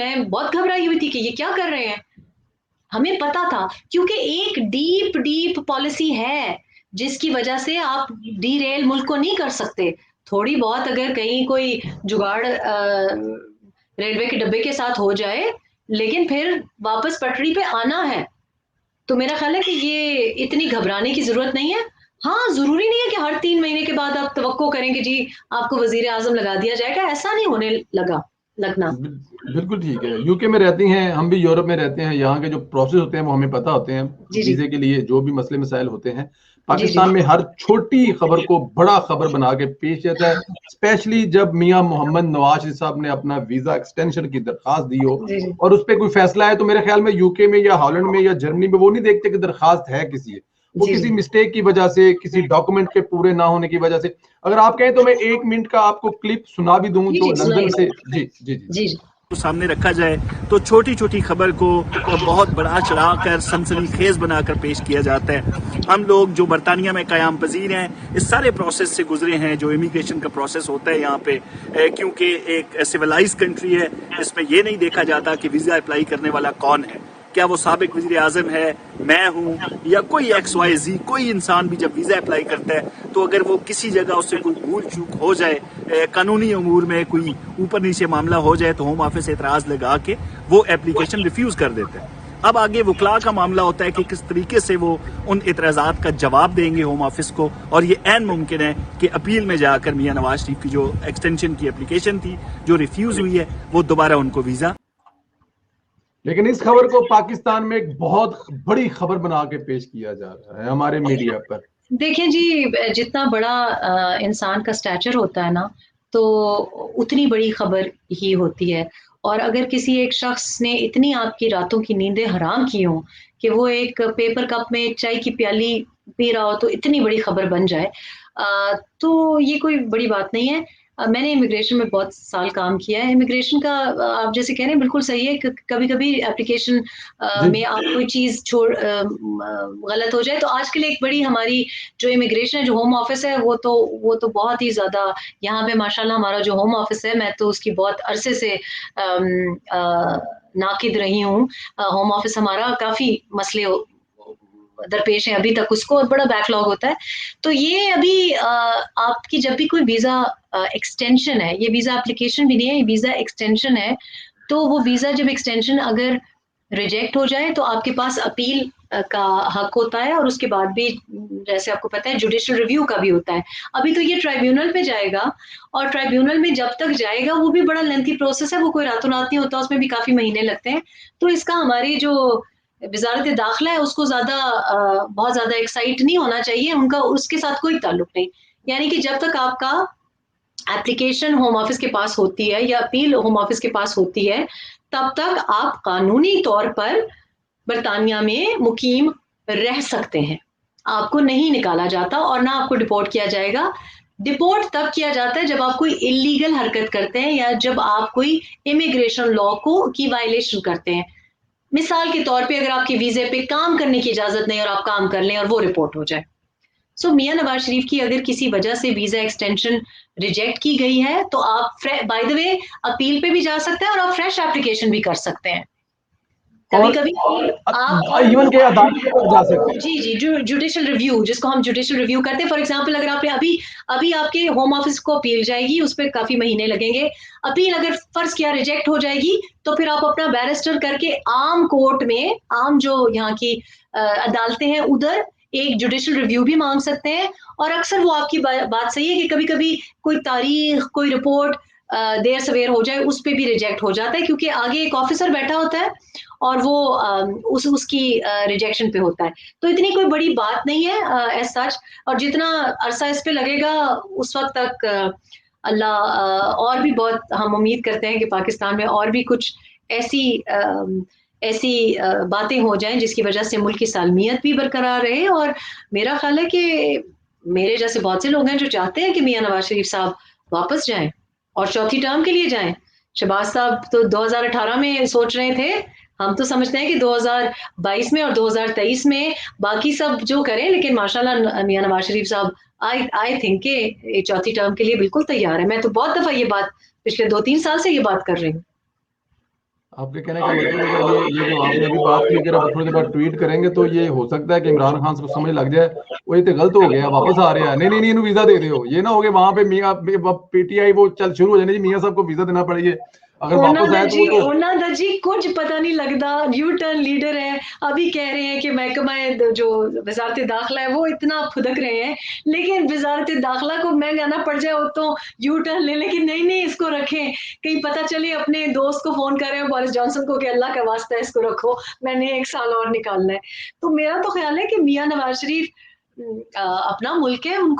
मैं बहुत घबराई हुई थी कि ये क्या कर रहे हैं। हमें पता था क्योंकि एक डीप डीप पॉलिसी है जिसकी वजह से आप डीरेल मुल्क को नहीं कर सकते। थोड़ी बहुत अगर कहीं कोई जुगाड़ रेलवे के डब्बे के साथ हो जाए, लेकिन फिर वापस पटरी पे आना है। तो मेरा ख्याल है कि ये इतनी घबराने की जरूरत नहीं है। हाँ, जरूरी नहीं है कि हर 3 महीने के बाद आप तवक्को करें कि जी आपको वजीर आजम लगा दिया जाएगा, ऐसा नहीं होने लगना। बिल्कुल ठीक है। यूके में रहती हैं, हम भी यूरोप में रहते हैं। यहाँ के जो प्रोसेस होते हैं वो हमें पता होते हैं। जी जी वीजे के लिए जो भी मसले मसाइल होते हैं, जी जी पाकिस्तान में हर छोटी खबर को बड़ा खबर बना के पेश किया जाता है। स्पेशली जब मियां मोहम्मद नवाज शरीफ साहब ने अपना वीजा एक्सटेंशन की दरखास्त दी हो जी जी और उस पर कोई फैसला है, तो मेरे ख्याल में यूके में या हॉलैंड में या जर्मनी में वो नहीं देखते कि दरखास्त है किसी, वो जी किसी जी मिस्टेक की वजह से, किसी डॉक्यूमेंट के पूरे ना होने की वजह से। अगर आप कहें तो मैं 1 मिनट का आपको क्लिप सुना भी दूं जी तो जी लंदन सुनाइए से। सर। जी जी जी। जी जी को सामने रखा जाए तो छोटी छोटी खबर को बहुत बड़ा चढ़ाकर सनसनीखेज बनाकर पेश किया जाता है। हम लोग जो बरतानिया में क़याम पजीर हैं, इस सारे प्रोसेस से गुजरे हैं जो इमिग्रेशन का प्रोसेस होता है यहाँ पे, क्योंकि एक सिविलाइज कंट्री है। इसमें यह नहीं देखा जाता कि वीज़ा अप्लाई करने वाला कौन है, क्या वो साबिक वज़ीर आज़म है, मैं हूँ, या कोई XYZ। कोई इंसान भी जब वीज़ा अप्लाई करता है तो अगर वो किसी जगह उससे कोई भूल चूक हो जाए, कानूनी अमूर में कोई ऊपर नीचे मामला हो जाए, तो होम ऑफिस एतराज़ लगा के वो एप्लीकेशन रिफ्यूज़ कर देता है। अब आगे वकला का मामला होता है कि किस तरीके से वो उन इतराज़ात का जवाब देंगे होम ऑफिस को, और ये ऐन मुमकिन है कि अपील में जाकर मियां नवाज शरीफ की जो एक्सटेंशन की एप्लीकेशन थी जो रिफ्यूज़ हुई है, वो दोबारा उनको वीज़ा। लेकिन इस खबर को पाकिस्तान में एक बहुत बड़ी खबर बना के पेश किया जा रहा है हमारे मीडिया पर। देखिए जी, जितना बड़ा इंसान का स्टैचर होता है ना, तो उतनी बड़ी खबर ही होती है। और अगर किसी एक शख्स ने इतनी आपकी रातों की नींदें हराम की हों कि वो एक पेपर कप में चाय की प्याली पी रहा हो तो इतनी बड़ी खबर बन जाए, तो ये कोई बड़ी बात नहीं है। मैंने इमिग्रेशन में बहुत साल काम किया है। इमिग्रेशन का आप जैसे कह रहे हैं बिल्कुल सही है। कभी-कभी एप्लीकेशन जी में आप कोई चीज़ गलत हो जाए, तो आज के लिए एक बड़ी हमारी जो इमिग्रेशन है, जो होम ऑफिस है, वो तो बहुत ही ज़्यादा यहाँ पे माशाल्लाह हमारा जो होम ऑफिस है, मैं तो उसकी बहुत अरसे से नाकिद रही हूँ। होम ऑफिस हमारा काफ़ी मसले दरपेश हैं अभी तक उसको, और बड़ा बैकलॉग होता है। तो ये अभी आपकी जब भी कोई वीज़ा एक्सटेंशन है, ये वीज़ा एप्लीकेशन भी नहीं है, ये वीज़ा एक्सटेंशन है। तो वो वीज़ा जब एक्सटेंशन अगर रिजेक्ट हो जाए तो आपके पास अपील का हक होता है, और उसके बाद भी जैसे आपको पता है जुडिशियल रिव्यू का भी होता है। अभी तो ये ट्राइब्यूनल पे जाएगा, और ट्राइब्यूनल में जब तक जाएगा वो भी बड़ा लेंथी प्रोसेस है, वो कोई रातों रात नहीं होता, उसमें भी काफ़ी महीने लगते हैं। तो इसका हमारी जो वज़ारत दाखिला है उसको बहुत ज़्यादा एक्साइट नहीं होना चाहिए, उनका उसके साथ कोई ताल्लुक नहीं। यानी कि जब तक आपका एप्लीकेशन होम ऑफिस के पास होती है या अपील होम ऑफिस के पास होती है, तब तक आप कानूनी तौर पर बरतानिया में मुकीम रह सकते हैं। आपको नहीं निकाला जाता और ना आपको डिपोर्ट किया जाएगा। डिपोर्ट तब किया जाता है जब आप कोई इलीगल हरकत करते हैं या जब आप कोई इमिग्रेशन लॉ को की वायलेशन करते हैं। मिसाल के तौर पे अगर आपके वीजे पे काम करने की इजाजत नहीं और आप काम कर लें और वो रिपोर्ट हो जाए। सो मियां नवाज शरीफ की अगर किसी वजह से वीजा एक्सटेंशन रिजेक्ट की गई है, तो आप बाय द वे अपील पे भी जा सकते हैं और आप फ्रेश एप्लीकेशन भी कर सकते हैं। कभी और कभी आप इवन के अदालत तक जा सकते हैं। जी जी जुडिशियल रिव्यू, जिसको हम जुडिशियल रिव्यू करते हैं। फॉर एग्जांपल अगर आपने अभी अभी आपके होम ऑफिस को अपील जाएगी, उस पर काफी महीने लगेंगे। अपील अगर फर्ज किया रिजेक्ट हो जाएगी, तो फिर आप अपना बैरिस्टर करके आम कोर्ट में, आम जो यहाँ की अदालतें हैं उधर एक जुडिशियल रिव्यू भी मांग सकते हैं। और अक्सर वो आपकी बात सही है कि कभी कभी कोई तारीख, कोई रिपोर्ट देर सवेर हो जाए, उस पर भी रिजेक्ट हो जाता है, क्योंकि आगे एक ऑफिसर बैठा होता है और वो उसकी रिजेक्शन पे होता है। तो इतनी कोई बड़ी बात नहीं है एज सच। और जितना अरसा इस पे लगेगा उस वक्त तक अल्लाह और भी बहुत हम उम्मीद करते हैं कि पाकिस्तान में और भी कुछ ऐसी ऐसी बातें हो जाएं जिसकी वजह से मुल्क की सालमियत भी बरकरार रहे। और मेरा ख्याल है कि मेरे जैसे बहुत से लोग हैं जो चाहते हैं कि मियां नवाज शरीफ साहब वापस जाएं और चौथी टर्म के लिए जाएं। शहबाज साहब तो 2018 में सोच रहे थे, हम तो समझते हैं कि 2022 में और 2023 में बाकी सब जो करें, लेकिन माशाल्लाह मियां नवाज शरीफ साहब आई आई थिंक के चौथी टर्म के लिए बिल्कुल तैयार है। मैं तो बहुत दफा ये बात पिछले 2-3 साल से ये बात कर रही हूँ। आपके कहने का मतलब है अगर ये जो आपने अभी बात की, अगर आप थोड़ी देर बाद ट्वीट करेंगे तो ये हो सकता है कि इमरान खान को समझ लग जाए वो ये तो गलत हो गया, वापस आ रहे हैं, नहीं नहीं नहीं इन्हें वीजा दे दो, ये ना हो गया वहां पे मियाँ पीटीआई वो चल शुरू हो जाने जी, मियाँ साहब को वीजा देना पड़ेगी, अगर वापस आए तो वो तो ਉਹਨਾਂ ਦਾ ਜੀ ਕੁਝ ਪਤਾ नहीं लगता, यू टर्न लीडर है, अभी कह रहे हैं कि महकमा जो वजारत दाखिला है वो इतना फुदक रहे हैं, लेकिन वजारत दाखिला को महंगाना पड़ जाए तो यू टर्न ले लेकिन नहीं नहीं इसको रखें, कहीं पता चले अपने दोस्त को फोन कर रहे हो बोरिस जॉनसन को कि अल्लाह का वास्ता है इसको रखो, मैंने 1 साल और निकालना है। तो मेरा तो ख्याल है कि मियाँ नवाज शरीफ अपना मुल्क है, उनको